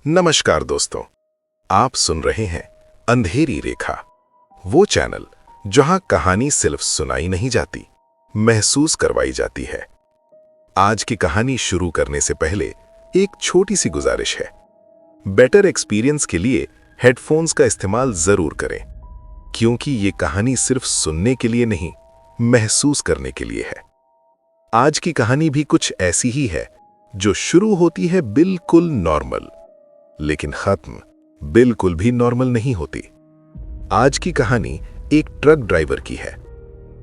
नमस्कार दोस्तों, आप सुन रहे हैं अंधेरी रेखा, वो चैनल जहां कहानी सिर्फ सुनाई नहीं जाती, महसूस करवाई जाती है। आज की कहानी शुरू करने से पहले एक छोटी सी गुजारिश है। बेटर एक्सपीरियंस के लिए हेडफोन्स का इस्तेमाल जरूर करें, क्योंकि ये कहानी सिर्फ सुनने के लिए नहीं, महसूस करने के लिए है। आज की कहानी भी कुछ ऐसी ही है, जो शुरू होती है बिल्कुल नॉर्मल, लेकिन खत्म बिल्कुल भी नॉर्मल नहीं होती। आज की कहानी एक ट्रक ड्राइवर की है।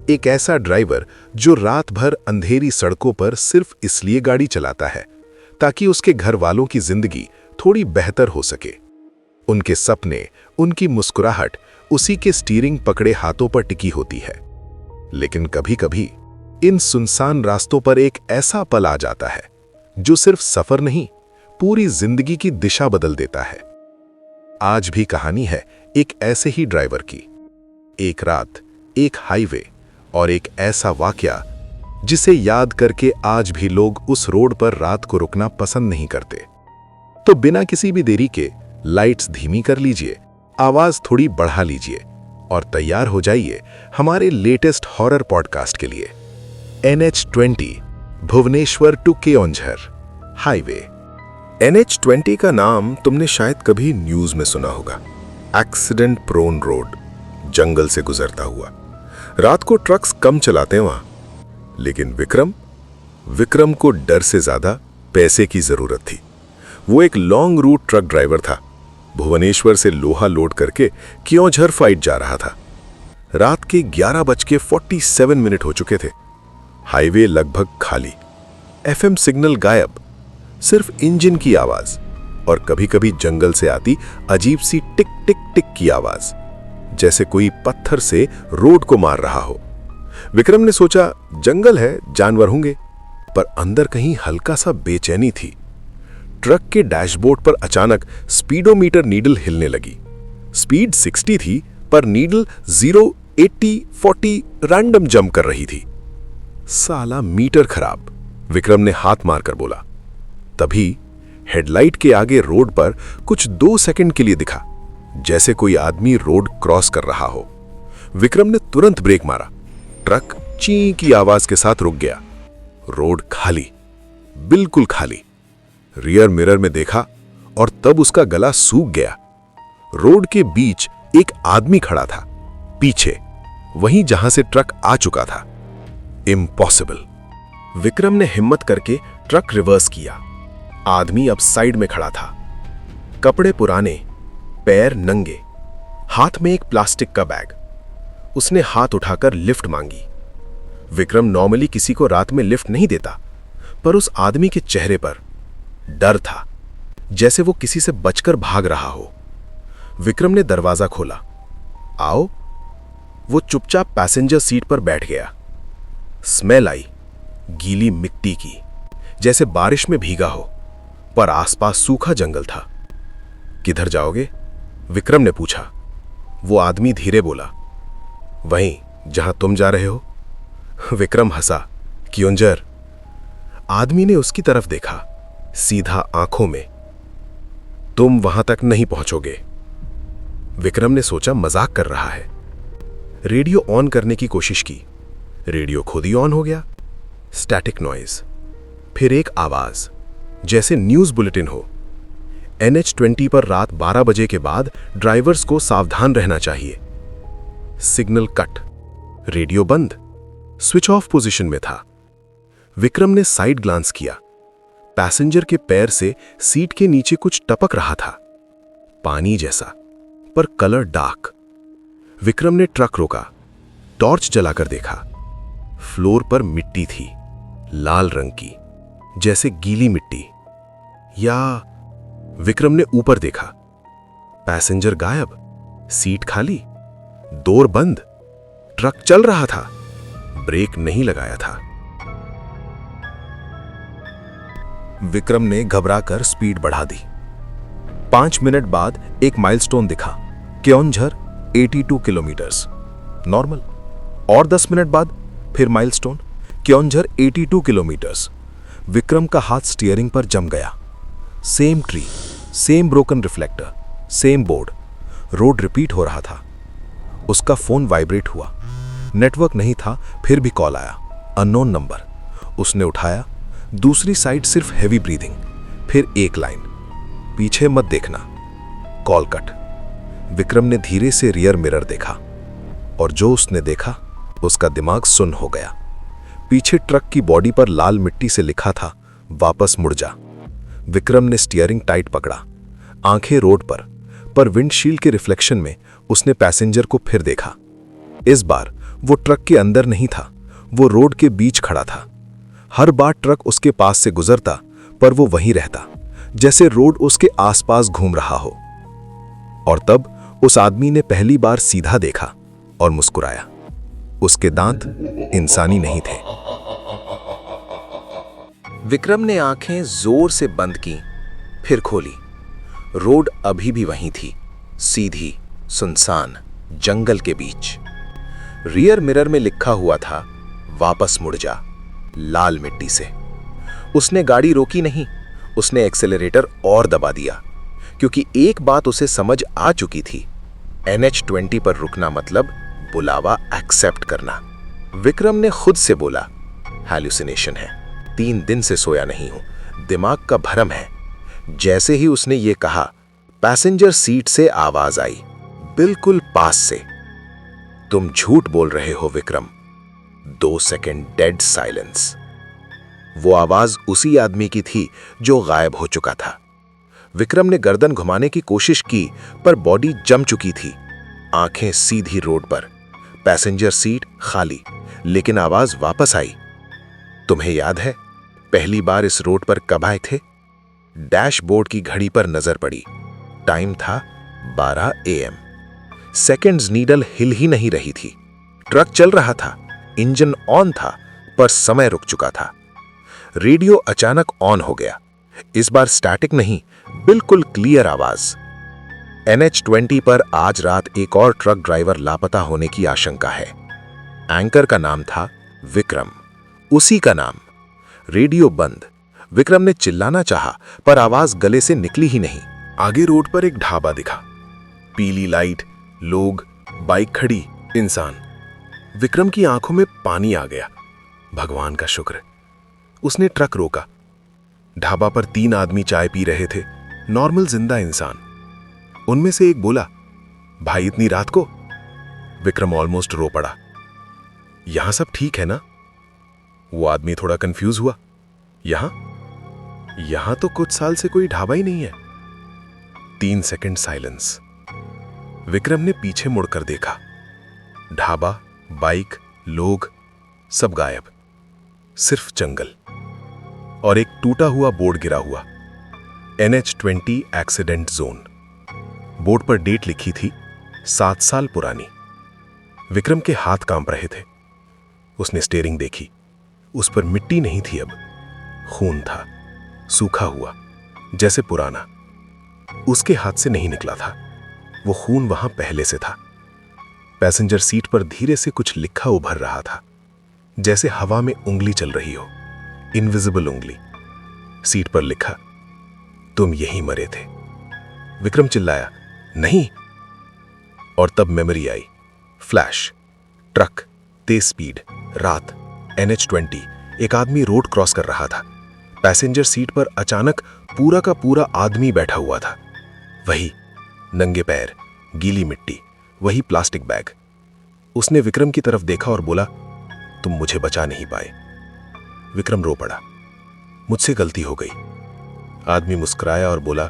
एक ऐसा ड्राइवर जो रात भर अंधेरी सड़कों पर सिर्फ इसलिए गाड़ी चलाता है ताकि उसके घर वालों की जिंदगी थोड़ी बेहतर हो सके। उनके सपने, उनकी मुस्कुराहट उसी के स्टीयरिंग पकड़े हाथों पर टिकी होती है। लेकिन कभी-कभी इन सुनसान रास्तों पर एक ऐसा पल आ जाता है जो सिर्फ सफर नहीं, पूरी जिंदगी की दिशा बदल देता है। आज भी कहानी है एक ऐसे ही ड्राइवर की। एक रात, एक हाईवे और एक ऐसा वाकया जिसे याद करके आज भी लोग उस रोड पर रात को रुकना पसंद नहीं करते। तो बिना किसी भी देरी के लाइट्स धीमी कर लीजिए, आवाज थोड़ी बढ़ा लीजिए और तैयार हो जाइए हमारे लेटेस्ट हॉरर पॉडकास्ट के लिए। NH20 Bhubaneswar to Keonjhar highway. NH20 का नाम तुमने शायद कभी न्यूज में सुना होगा। एक्सीडेंट प्रोन रोड, जंगल से गुजरता हुआ। रात को ट्रक्स कम चलाते हैं वहां। लेकिन विक्रम को डर से ज्यादा पैसे की जरूरत थी। वो एक लॉन्ग रूट ट्रक ड्राइवर था। भुवनेश्वर से लोहा लोड करके केओंझर फाइट जा रहा था। रात के 11:47 हो चुके थे। हाईवे लगभग खाली, FM सिग्नल गायब, सिर्फ इंजन की आवाज और कभी-कभी जंगल से आती अजीब सी टिक टिक टिक की आवाज, जैसे कोई पत्थर से रोड को मार रहा हो। विक्रम ने सोचा जंगल है, जानवर होंगे, पर अंदर कहीं हल्का सा बेचैनी थी। ट्रक के डैशबोर्ड पर अचानक स्पीडोमीटर नीडल हिलने लगी। स्पीड 60 थी, पर नीडल 0, 80, 40 रैंडम जंप कर रही थी। साला मीटर खराब, विक्रम ने हाथ मारकर बोला। तभी हेडलाइट के आगे रोड पर कुछ 2 सेकंड के लिए दिखा, जैसे कोई आदमी रोड क्रॉस कर रहा हो। विक्रम ने तुरंत ब्रेक मारा। ट्रक ची की आवाज के साथ रुक गया। रोड खाली, बिल्कुल खाली। रियर मिरर में देखा और तब उसका गला सूख गया। रोड के बीच एक आदमी खड़ा था, पीछे, वहीं जहां से ट्रक आ चुका था। इम्पॉसिबल। विक्रम ने हिम्मत करके ट्रक रिवर्स किया। आदमी अब साइड में खड़ा था, कपड़े पुराने, पैर नंगे, हाथ में एक प्लास्टिक का बैग। उसने हाथ उठाकर लिफ्ट मांगी। विक्रम नॉर्मली किसी को रात में लिफ्ट नहीं देता, पर उस आदमी के चेहरे पर डर था, जैसे वो किसी से बचकर भाग रहा हो। विक्रम ने दरवाजा खोला। आओ। वो चुपचाप पैसेंजर सीट पर बैठ गया। स्मेल आई, गीली मिट्टी की, जैसे बारिश में भीगा हो, पर आसपास सूखा जंगल था। किधर जाओगे? विक्रम ने पूछा। वो आदमी धीरे बोला, वहीं जहां तुम जा रहे हो। विक्रम हंसा। केओंझर। आदमी ने उसकी तरफ देखा, सीधा आंखों में। तुम वहां तक नहीं पहुंचोगे। विक्रम ने सोचा मजाक कर रहा है। रेडियो ऑन करने की कोशिश की। रेडियो खुद ही ऑन हो गया। स्टैटिक नॉइज, फिर एक आवाज, जैसे न्यूज बुलेटिन हो। NH20 पर रात 12 बजे के बाद ड्राइवर्स को सावधान रहना चाहिए। सिग्नल कट, रेडियो बंद, स्विच ऑफ पोजीशन में था। विक्रम ने साइड ग्लांस किया। पैसेंजर के पैर से सीट के नीचे कुछ टपक रहा था, पानी जैसा, पर कलर डार्क। विक्रम ने ट्रक रोका, टॉर्च जलाकर देखा। फ्लोर पर मिट्टी थी, लाल रंग की, जैसे गीली मिट्टी। या विक्रम ने ऊपर देखा। पैसेंजर गायब, सीट खाली, डोर बंद। ट्रक चल रहा था, ब्रेक नहीं लगाया था। विक्रम ने घबराकर स्पीड बढ़ा दी। 5 मिनट बाद एक माइलस्टोन दिखा, केओंझर 82 किलोमीटर्स, नॉर्मल। और 10 मिनट बाद फिर माइलस्टोन, केओंझर 82 किलोमीटर्स। विक्रम का हाथ स्टीयरिंग पर जम गया। Same tree, same broken reflector, same board. Road repeat हो रहा था। उसका फोन वाइब्रेट हुआ। नेटवर्क नहीं था, फिर भी कॉल आया। Unknown number. उसने उठाया। दूसरी साइड सिर्फ हैवी ब्रीदिंग, फिर एक लाइन, पीछे मत देखना। Call cut. विक्रम ने धीरे से रियर मिरर देखा, और जो उसने देखा उसका दिमाग सुन्न हो गया। पीछे ट्रक की बॉडी पर लाल मिट्टी से लिखा था, वापस मुड़ जा। विक्रम ने स्टीयरिंग टाइट पकड़ा, आंखें रोड पर विंडशील्ड के रिफ्लेक्शन में उसने पैसेंजर को फिर देखा। इस बार वो ट्रक के अंदर नहीं था, वो रोड के बीच खड़ा था। हर बार ट्रक उसके पास से गुजरता, पर वो वहीं रहता, जैसे रोड उसके आसपास घूम रहा हो। और तब उस आदमी ने पहली बार सीधा देखा और मुस्कुराया। उसके दांत इंसानी नहीं थे। विक्रम ने आंखें जोर से बंद की, फिर खोली। रोड अभी भी वहीं थी, सीधी, सुनसान, जंगल के बीच। रियर मिरर में लिखा हुआ था, वापस मुड़ जा, लाल मिट्टी से। उसने गाड़ी रोकी नहीं, उसने एक्सेलरेटर और दबा दिया, क्योंकि एक बात उसे समझ आ चुकी थी, NH20 पर रुकना मतलब बुलावा एक्सेप्ट करना। विक्रम ने खुद से बोला, हैल्यूसिनेशन है, 3 दिन से सोया नहीं हूं, दिमाग का भ्रम है। जैसे ही उसने ये कहा, पैसेंजर सीट से आवाज आई, बिल्कुल पास से, तुम झूठ बोल रहे हो विक्रम। 2 second dead silence. वो आवाज उसी आदमी की थी जो गायब हो चुका था। विक्रम ने गर्दन घुमाने की कोशिश की, पर बॉडी जम चुकी थी। आंखें सीधी रोड पर, पैसेंजर सीट खाली, लेकिन आवाज वापस आई। तुम्हें याद है पहली बार इस रोड पर कब आए थे? डैशबोर्ड की घड़ी पर नजर पड़ी। टाइम था 12 AM। सेकंड्स नीडल हिल ही नहीं रही थी। ट्रक चल रहा था, इंजन ऑन था, पर समय रुक चुका था। रेडियो अचानक ऑन हो गया। इस बार स्टैटिक नहीं, बिल्कुल क्लियर आवाज। NH20 पर आज रात एक और ट्रक ड्राइवर लापता होने की आशंका है। एंकर का नाम था विक्रम, उसी का नाम। रेडियो बंद। विक्रम ने चिल्लाना चाहा, पर आवाज गले से निकली ही नहीं। आगे रोड पर एक ढाबा दिखा, पीली लाइट, लोग, बाइक खड़ी, इंसान। विक्रम की आंखों में पानी आ गया। भगवान का शुक्र। उसने ट्रक रोका। ढाबा पर 3 आदमी चाय पी रहे थे, नॉर्मल जिंदा इंसान। उनमें से एक बोला, भाई इतनी रात को? विक्रम ऑलमोस्ट रो पड़ा। यहां सब ठीक है ना? वो आदमी थोड़ा कंफ्यूज हुआ। यहां तो कुछ साल से कोई ढाबा ही नहीं है। 3 सेकंड साइलेंस। विक्रम ने पीछे मुड़कर देखा। ढाबा, बाइक, लोग, सब गायब। सिर्फ जंगल और एक टूटा हुआ बोर्ड गिरा हुआ, NH20 एक्सीडेंट जोन। बोर्ड पर डेट लिखी थी, 7 साल पुरानी। विक्रम के हाथ कांप रहे थे। उसने स्टीयरिंग देखी। उस पर मिट्टी नहीं थी, अब खून था, सूखा हुआ, जैसे पुराना। उसके हाथ से नहीं निकला था, वो खून वहां पहले से था। पैसेंजर सीट पर धीरे से कुछ लिखा उभर रहा था, जैसे हवा में उंगली चल रही हो, इनविजिबल उंगली। सीट पर लिखा, तुम यहीं मरे थे। विक्रम चिल्लाया, नहीं। और तब मेमोरी आई। फ्लैश, ट्रक, तेज स्पीड, रात, NH20। एक आदमी रोड क्रॉस कर रहा था। पैसेंजर सीट पर अचानक पूरा का पूरा आदमी बैठा हुआ था। वही नंगे पैर, गीली मिट्टी, वही प्लास्टिक बैग। उसने विक्रम की तरफ देखा और बोला, तुम मुझे बचा नहीं पाए। विक्रम रो पड़ा, मुझसे गलती हो गई। आदमी मुस्कुराया और बोला,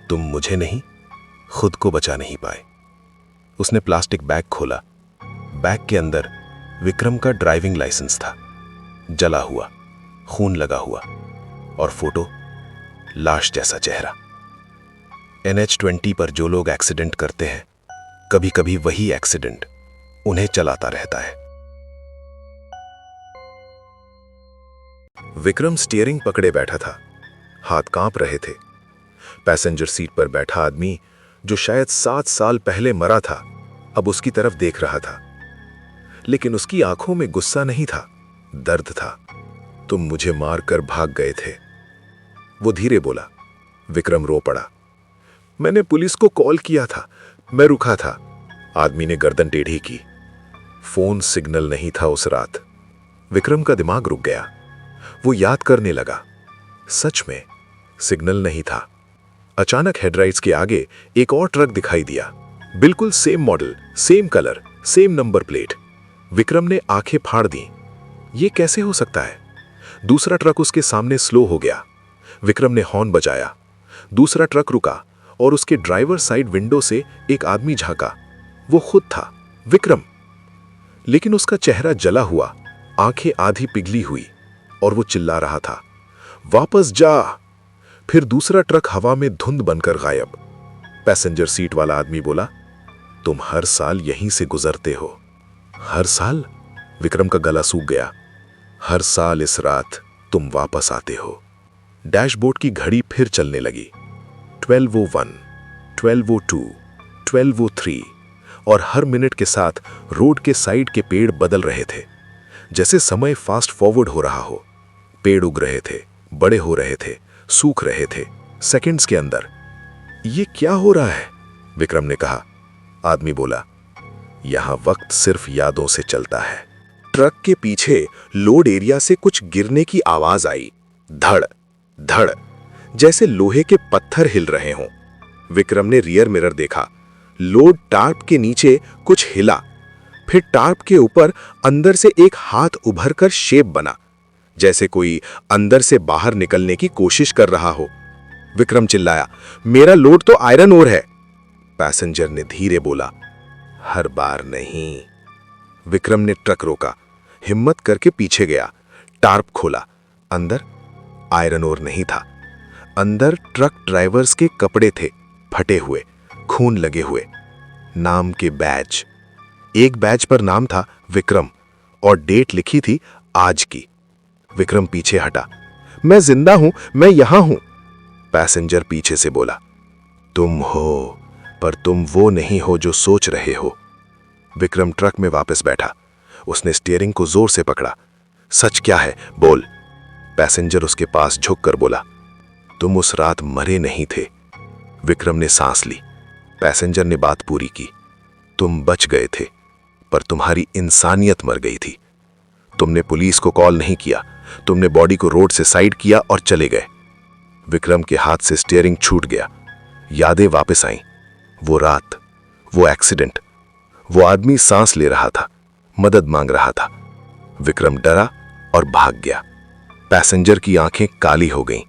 तुम मुझे नहीं, खुद को बचा नहीं पाए। उसने प्लास्टिक बैग खोला। बैग के अंदर विक्रम का ड्राइविंग लाइसेंस था, जला हुआ, खून लगा हुआ, और फोटो, लाश जैसा चेहरा। NH20 पर जो लोग एक्सीडेंट करते हैं, कभी कभी वही एक्सीडेंट उन्हें चलाता रहता है। विक्रम स्टीयरिंग पकड़े बैठा था, हाथ कांप रहे थे। पैसेंजर सीट पर बैठा आदमी, जो शायद 7 साल पहले मरा था, अब उसकी तरफ देख रहा था। लेकिन उसकी आंखों में गुस्सा नहीं था, दर्द था। तुम मुझे मारकर भाग गए थे, वो धीरे बोला। विक्रम रो पड़ा। मैंने पुलिस को कॉल किया था, मैं रुका था। आदमी ने गर्दन टेढ़ी की। फोन सिग्नल नहीं था उस रात। विक्रम का दिमाग रुक गया। वो याद करने लगा। सच में सिग्नल नहीं था। अचानक हेडलाइट्स के आगे एक और ट्रक दिखाई दिया। बिल्कुल same model, same colour, same number plate. Vikram ने आंखें फाड़ दी। ये कैसे हो सकता है? दूसरा ट्रक उसके सामने स्लो हो गया। विक्रम ने हॉर्न बजाया। दूसरा ट्रक रुका और उसके ड्राइवर साइड विंडो से एक आदमी झांका। वो खुद था, विक्रम। लेकिन उसका चेहरा जला हुआ, आंखें आधी पिघली हुई, और वो चिल्ला रहा था, वापस जा। फिर दूसरा ट्रक हवा में धुंध बनकर गायब। पैसेंजर सीट वाला आदमी बोला, तुम हर साल यहीं से गुजरते हो। हर साल? विक्रम का गला सूख गया। हर साल इस रात तुम वापस आते हो। डैशबोर्ड की घड़ी फिर चलने लगी। 12:01, 12:02, 12:03, और हर मिनट के साथ रोड के साइड के पेड़ बदल रहे थे, जैसे समय फास्ट फॉरवर्ड हो रहा हो। पेड़ उग रहे थे, बड़े हो रहे थे, सूख रहे थे, सेकंड्स के अंदर। ये क्या हो रहा है? विक्रम ने कहा। आदमी बोला, यहां वक्त सिर्फ यादों से चलता है। ट्रक के पीछे लोड एरिया से कुछ गिरने की आवाज आई। धड़ धड़, जैसे लोहे के पत्थर हिल रहे हों। विक्रम ने रियर मिरर देखा। लोड टार्प के नीचे कुछ हिला, फिर टार्प के ऊपर अंदर से एक हाथ उभर कर शेप बना, जैसे कोई अंदर से बाहर निकलने की कोशिश कर रहा हो। विक्रम चिल्लाया, मेरा लोड तो आयरन ओर है। पैसेंजर ने धीरे बोला, हर बार नहीं। विक्रम ने ट्रक रोका, हिम्मत करके पीछे गया, टार्प खोला। अंदर आयरन ओर नहीं था। अंदर ट्रक ड्राइवर्स के कपड़े थे, फटे हुए, खून लगे हुए। नाम के बैज। एक बैज पर नाम था विक्रम और डेट लिखी थी आज की। विक्रम पीछे हटा। मैं जिंदा हूं, मैं यहां हूं। पैसेंजर पीछे से बोला, तुम हो, पर तुम वो नहीं हो जो सोच रहे हो। विक्रम ट्रक में वापस बैठा। उसने स्टीयरिंग को जोर से पकड़ा। सच क्या है, बोल। पैसेंजर उसके पास झुककर बोला, तुम उस रात मरे नहीं थे। विक्रम ने सांस ली। पैसेंजर ने बात पूरी की, तुम बच गए थे, पर तुम्हारी इंसानियत मर गई थी। तुमने पुलिस को कॉल नहीं किया, तुमने बॉडी को रोड से साइड किया और चले गए। विक्रम के हाथ से स्टीयरिंग छूट गया। यादें वापस आईं। वो रात, वो एक्सीडेंट, वो आदमी सांस ले रहा था, मदद मांग रहा था। विक्रम डरा और भाग गया। पैसेंजर की आंखें काली हो गईं।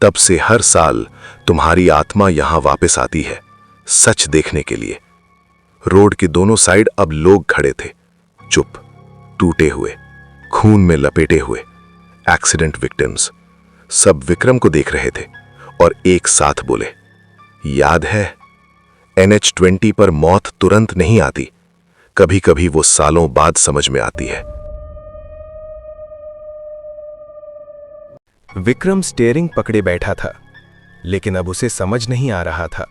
तब से हर साल तुम्हारी आत्मा यहां वापस आती है, सच देखने के लिए। रोड के दोनों साइड अब लोग खड़े थे, चुप, टूटे हुए, खून में लपेटे हुए, एक्सीडेंट विक्टिम्स। सब विक्रम को देख रहे थे और एक साथ बोले, याद है, NH-20 पर मौत तुरंत नहीं आती, कभी कभी वो सालों बाद समझ में आती है। विक्रम स्टीयरिंग पकड़े बैठा था, लेकिन अब उसे समझ नहीं आ रहा था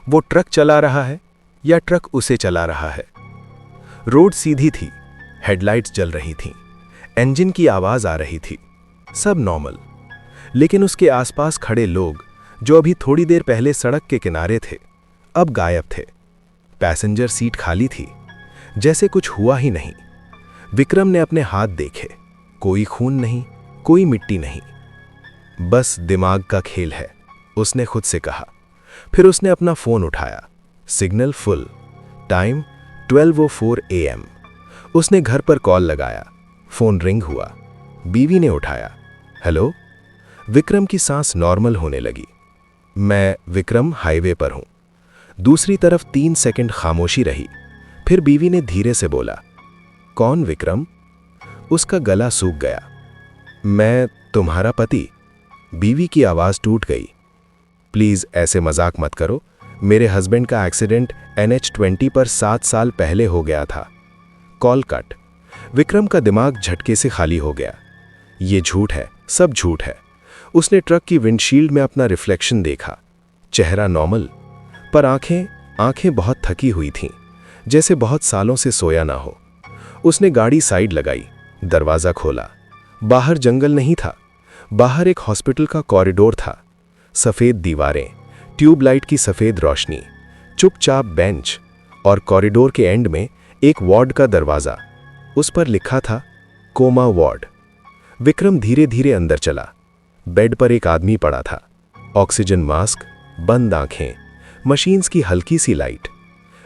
वो ट्रक चला रहा है या ट्रक उसे चला रहा है। रोड सीधी थी, हेडलाइट्स जल रही थीं, इंजन की आवाज आ रही थी, सब नॉर्मल। लेकिन उसके आसपास खड़े लोग, जो अभी थोड़ी देर पहले सड़क के किनारे थे, अब गायब थे। पैसेंजर सीट खाली थी, जैसे कुछ हुआ ही नहीं। विक्रम ने अपने हाथ देखे, कोई खून नहीं, कोई मिट्टी नहीं, बस दिमाग का खेल है, उसने खुद से कहा। फिर उसने अपना फोन उठाया। Signal full, time 12:04 AM। उसने घर पर कॉल लगाया। फोन रिंग हुआ। बीवी ने उठाया। हेलो। विक्रम की सांस नॉर्मल होने लगी। मैं विक्रम हाईवे पर हूं। दूसरी तरफ 3 सेकंड खामोशी रही। फिर बीवी ने धीरे से बोला, कौन विक्रम? उसका गला सूख गया। मैं तुम्हारा पति। बीवी की आवाज टूट गई। प्लीज ऐसे मजाक मत करो, मेरे हस्बैंड का एक्सीडेंट NH-20 पर 7 साल पहले हो गया था। Call cut. विक्रम का दिमाग झटके से खाली हो गया। ये झूठ है, सब झूठ है। उसने ट्रक की विंडशील्ड में अपना रिफ्लेक्शन देखा। चेहरा नॉर्मल, पर आंखें बहुत थकी हुई थीं, जैसे बहुत सालों से सोया ना हो। उसने गाड़ी साइड लगाई, दरवाजा खोला। बाहर जंगल नहीं था, बाहर एक हॉस्पिटल का कॉरिडोर था। सफेद दीवारें, ट्यूबलाइट की सफेद रोशनी, चुपचाप बेंच और कॉरिडोर के एंड में एक वार्ड का दरवाजा। उस पर लिखा था कोमा वार्ड। विक्रम धीरे धीरे अंदर चला। बेड पर एक आदमी पड़ा था, ऑक्सीजन मास्क, बंद आंखें, मशीन्स की हल्की सी लाइट।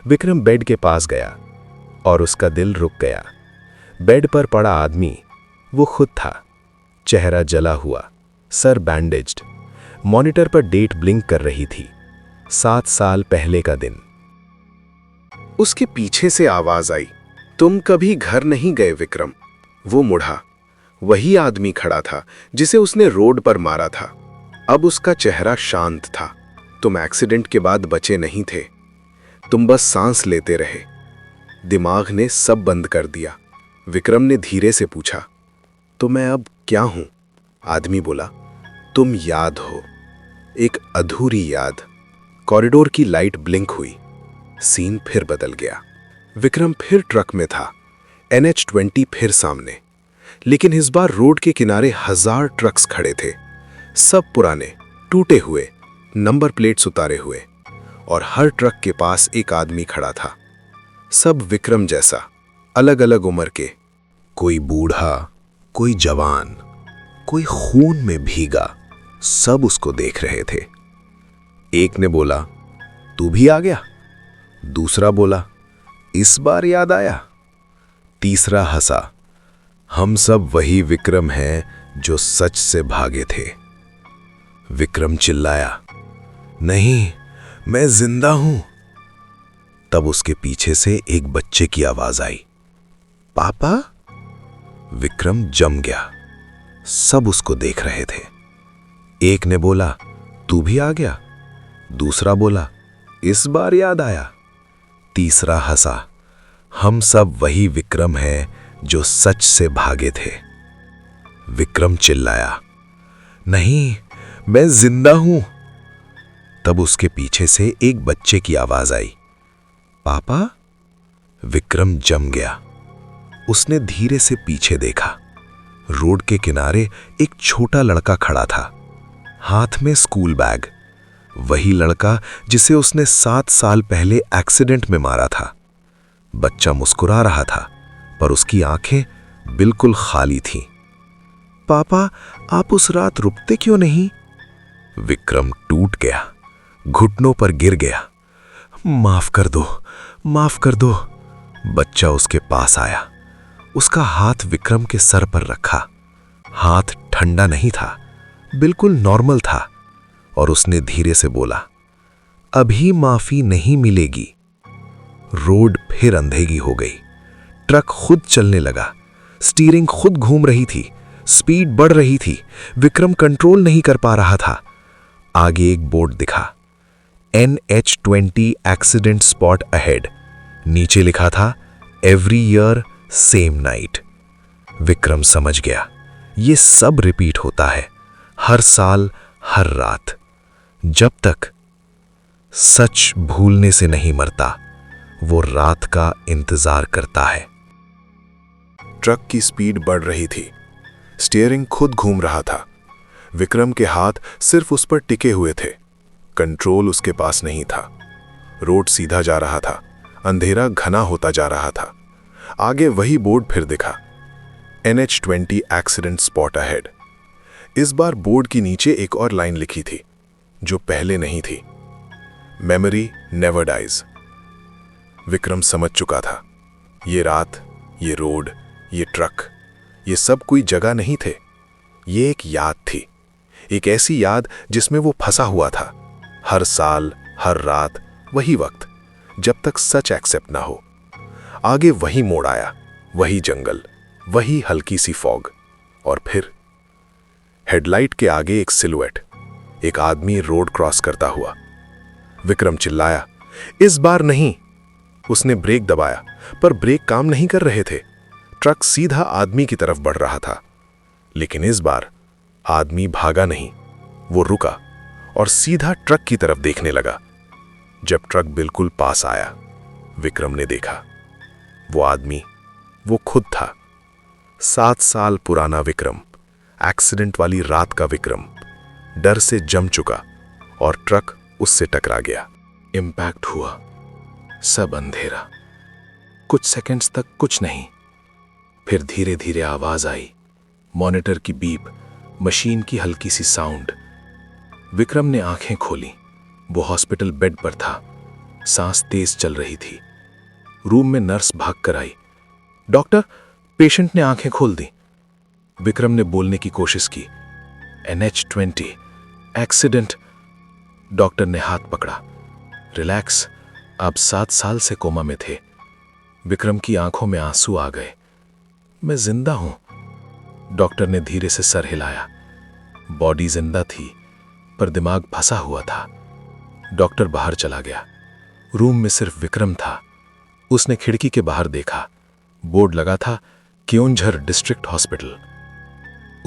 विक्रम बेड के पास गया और उसका दिल रुक गया। बेड पर पड़ा आदमी वो खुद था। चेहरा जला हुआ, सर बैंडेज्ड। मॉनिटर पर डेट ब्लिंक कर रही थी, 7 साल पहले का दिन। उसके पीछे से आवाज आई, तुम कभी घर नहीं गए विक्रम। वो मुड़ा। वही आदमी खड़ा था जिसे उसने रोड पर मारा था। अब उसका चेहरा शांत था। तुम एक्सीडेंट के बाद बचे नहीं थे, तुम बस सांस लेते रहे। दिमाग ने सब बंद कर दिया। विक्रम ने धीरे से पूछा, तो मैं अब क्या हूं? आदमी बोला, तुम याद हो, एक अधूरी याद। कॉरिडोर की लाइट ब्लिंक हुई। सीन फिर बदल गया। विक्रम फिर ट्रक में था, NH-20 फिर सामने। लेकिन इस बार रोड के किनारे 1000 ट्रक्स खड़े थे, सब पुराने, टूटे हुए, नंबर प्लेट्स उतारे हुए, और हर ट्रक के पास एक आदमी खड़ा था। सब विक्रम जैसा, अलग अलग उम्र के, कोई बूढ़ा, कोई जवान, कोई खून में भीगा। सब उसको देख रहे थे। एक ने बोला, तू भी आ गया। दूसरा बोला, इस बार याद आया। तीसरा हंसा, हम सब वही विक्रम हैं जो सच से भागे थे। विक्रम चिल्लाया, नहीं, मैं जिंदा हूं। तब उसके पीछे से एक बच्चे की आवाज आई, पापा? विक्रम जम गया। सब उसको देख रहे थे। एक ने बोला, तू भी आ गया। दूसरा बोला, इस बार याद आया। तीसरा हंसा, हम सब वही विक्रम हैं जो सच से भागे थे। विक्रम चिल्लाया, नहीं, मैं जिंदा हूं। तब उसके पीछे से एक बच्चे की आवाज आई, पापा? विक्रम जम गया। उसने धीरे से पीछे देखा। रोड के किनारे एक छोटा लड़का खड़ा था, हाथ में स्कूल बैग। वही लड़का जिसे उसने 7 साल पहले एक्सीडेंट में मारा था। बच्चा मुस्कुरा रहा था, पर उसकी आंखें बिल्कुल खाली थीं। पापा, आप उस रात रुकते क्यों नहीं? विक्रम टूट गया, घुटनों पर गिर गया। माफ कर दो, माफ कर दो। बच्चा उसके पास आया। उसका हाथ विक्रम के सर पर रखा। हाथ ठंडा नहीं था, बिल्कुल नॉर्मल था, और उसने धीरे से बोला, अभी माफी नहीं मिलेगी। रोड फिर अंधेरी हो गई। ट्रक खुद चलने लगा। स्टीयरिंग खुद घूम रही थी। स्पीड बढ़ रही थी। विक्रम कंट्रोल नहीं कर पा रहा था। आगे एक बोर्ड दिखा, NH-20 एक्सीडेंट स्पॉट अहेड। नीचे लिखा था, every year same night. Vikram समझ गया, ये सब रिपीट होता है, हर साल, हर रात, जब तक सच भूलने से नहीं मरता, वो रात का इंतजार करता है। ट्रक की स्पीड बढ़ रही थी। स्टीयरिंग खुद घूम रहा था। विक्रम के हाथ सिर्फ उस पर टिके हुए थे। कंट्रोल उसके पास नहीं था। रोड सीधा जा रहा था। अंधेरा घना होता जा रहा था। आगे वही बोर्ड फिर दिखा, NH-20 एक्सीडेंट स्पॉट अहेड। इस बार बोर्ड की नीचे एक और लाइन लिखी थी, जो पहले नहीं थी, मेमोरी नेवर डाइज। विक्रम समझ चुका था, ये रात, ये रोड, ये ट्रक, ये सब कोई जगह नहीं थे। ये एक याद थी, एक ऐसी याद जिसमें वो फंसा हुआ था। हर साल, हर रात, वही वक्त, जब तक सच एक्सेप्ट ना हो। आगे वही मोड़ आया, वही जंगल, वही हल्की सी फॉग, और फिर हेडलाइट के आगे एक सिलुएट, एक आदमी रोड क्रॉस करता हुआ। विक्रम चिल्लाया, इस बार नहीं। उसने ब्रेक दबाया, पर ब्रेक काम नहीं कर रहे थे। ट्रक सीधा आदमी की तरफ बढ़ रहा था। लेकिन इस बार आदमी भागा नहीं, वो रुका और सीधा ट्रक की तरफ देखने लगा। जब ट्रक बिल्कुल पास आया, विक्रम ने देखा, वो आदमी वो खुद था। 7 साल पुराना विक्रम, एक्सीडेंट वाली रात का विक्रम, डर से जम चुका, और ट्रक उससे टकरा गया। इम्पैक्ट हुआ, सब अंधेरा। कुछ सेकंड्स तक कुछ नहीं, फिर धीरे धीरे आवाज आई, मॉनिटर की बीप, मशीन की हल्की सी साउंड। विक्रम ने आंखें खोली। वो हॉस्पिटल बेड पर था, सांस तेज चल रही थी। रूम में नर्स भाग कर आई। डॉक्टर, पेशेंट ने आंखें खोल दी। विक्रम ने बोलने की कोशिश की। NH20 accident. डॉक्टर ने हाथ पकड़ा। रिलैक्स, आप 7 साल से कोमा में थे। विक्रम की आंखों में आंसू आ गए। मैं जिंदा हूं। डॉक्टर ने धीरे से सर हिलाया। बॉडी जिंदा थी, पर दिमाग फंसा हुआ था। डॉक्टर बाहर चला गया। रूम में सिर्फ विक्रम था। उसने खिड़की के बाहर देखा। बोर्ड लगा था, क्योंझर डिस्ट्रिक्ट हॉस्पिटल।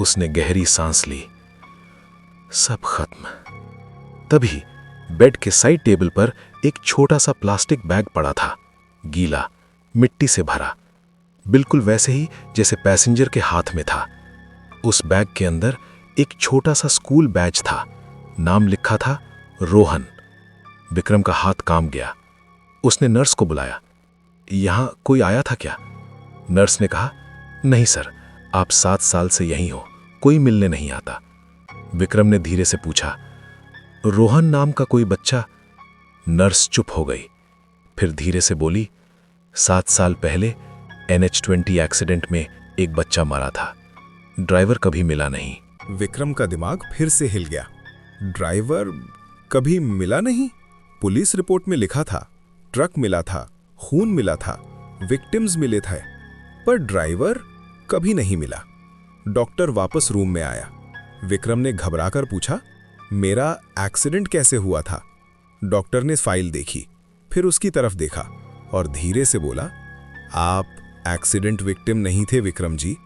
उसने गहरी सांस ली। सब खत्म। तभी बेड के साइड टेबल पर एक छोटा सा प्लास्टिक बैग पड़ा था, गीला, मिट्टी से भरा, बिल्कुल वैसे ही जैसे पैसेंजर के हाथ में था। उस बैग के अंदर एक छोटा सा स्कूल बैज था। नाम लिखा था रोहन। विक्रम का हाथ कांप गया। उसने नर्स को बुलाया। यहां कोई आया था क्या? नर्स ने कहा, नहीं सर, आप 7 साल से यहीं हो, कोई मिलने नहीं आता। विक्रम ने धीरे से पूछा, रोहन नाम का कोई बच्चा? नर्स चुप हो गई, फिर धीरे से बोली, 7 साल पहले NH20 एक्सीडेंट में एक बच्चा मरा था। ड्राइवर कभी मिला नहीं। विक्रम का दिमाग फिर से हिल गया। ड्राइवर कभी मिला नहीं? पुलिस रिपोर्ट में लिखा था, ट्रक मिला था, खून मिला था, विक्टिम्स मिले थे, पर ड्राइवर कभी नहीं मिला। डॉक्टर वापस रूम में आया। विक्रम ने घबराकर पूछा, मेरा एक्सीडेंट कैसे हुआ था? डॉक्टर ने फाइल देखी, फिर उसकी तरफ देखा और धीरे से बोला, आप एक्सीडेंट विक्टिम नहीं थे विक्रम जी।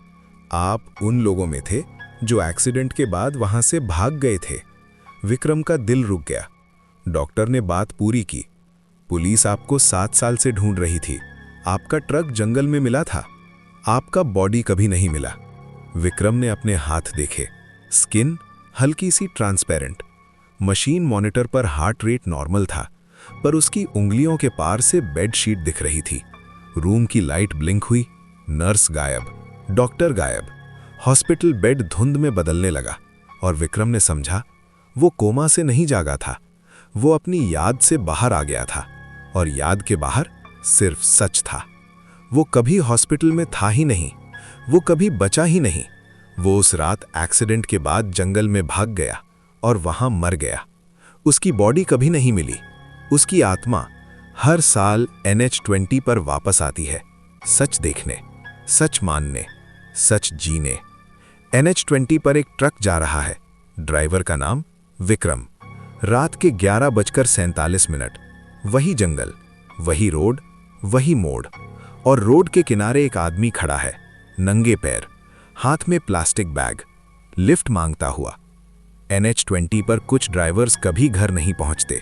आप उन लोगों में थे जो एक्सीडेंट के बाद वहां से भाग गए थे। विक्रम का दिल रुक गया। डॉक्टर ने बात पूरी की। पुलिस आपको 7 साल से ढूंढ रही थी। आपका ट्रक जंगल में मिला था। आपका बॉडी कभी नहीं मिला। विक्रम ने अपने हाथ देखे। स्किन हल्की सी ट्रांसपेरेंट। मशीन मॉनिटर पर हार्ट रेट नॉर्मल था, पर उसकी उंगलियों के पार से बेडशीट दिख रही थी। रूम की लाइट ब्लिंक हुई। नर्स गायब, डॉक्टर गायब। हॉस्पिटल बेड धुंध में बदलने लगा और विक्रम ने समझा वो कोमा से नहीं जागा था, वो अपनी याद से बाहर आ गया था। और याद के बाहर सिर्फ सच था। वो कभी हॉस्पिटल में था ही नहीं, वो कभी बचा ही नहीं। वो उस रात एक्सीडेंट के बाद जंगल में भाग गया और वहां मर गया। उसकी बॉडी कभी नहीं मिली। उसकी आत्मा हर साल NH20 पर वापस आती है, सच देखने, सच मानने, सच जीने। NH20 पर एक ट्रक जा रहा है। ड्राइवर का नाम विक्रम। रात के 11:47। वही जंगल, वही रोड, वही मोड़। और रोड के किनारे एक आदमी खड़ा है, नंगे पैर, हाथ में प्लास्टिक बैग, लिफ्ट मांगता हुआ। NH20 पर कुछ ड्राइवर्स कभी घर नहीं पहुंचते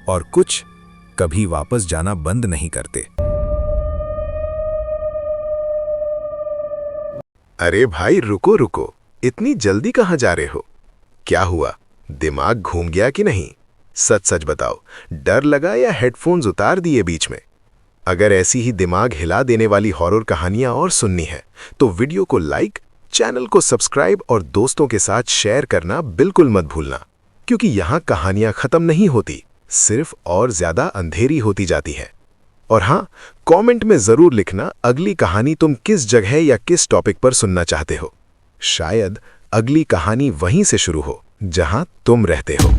और कुछ कभी वापस जाना बंद नहीं करते। अरे भाई रुको रुको, इतनी जल्दी कहाँ जा रहे हो? क्या हुआ, दिमाग घूम गया कि नहीं? सच सच बताओ, डर लगा या हेडफोन्स उतार दिए बीच में? अगर ऐसी ही दिमाग हिला देने वाली हॉरर कहानियां और सुननी है तो वीडियो को लाइक, चैनल को सब्सक्राइब और दोस्तों के साथ शेयर करना बिल्कुल मत भूलना, क्योंकि यहाँ कहानियां खत्म नहीं होती, सिर्फ और ज्यादा अंधेरी होती जाती है। और हाँ, कमेंट में जरूर लिखना अगली कहानी तुम किस जगह या किस टॉपिक पर सुनना चाहते हो। शायद अगली कहानी वहीं से शुरू हो जहां तुम रहते हो।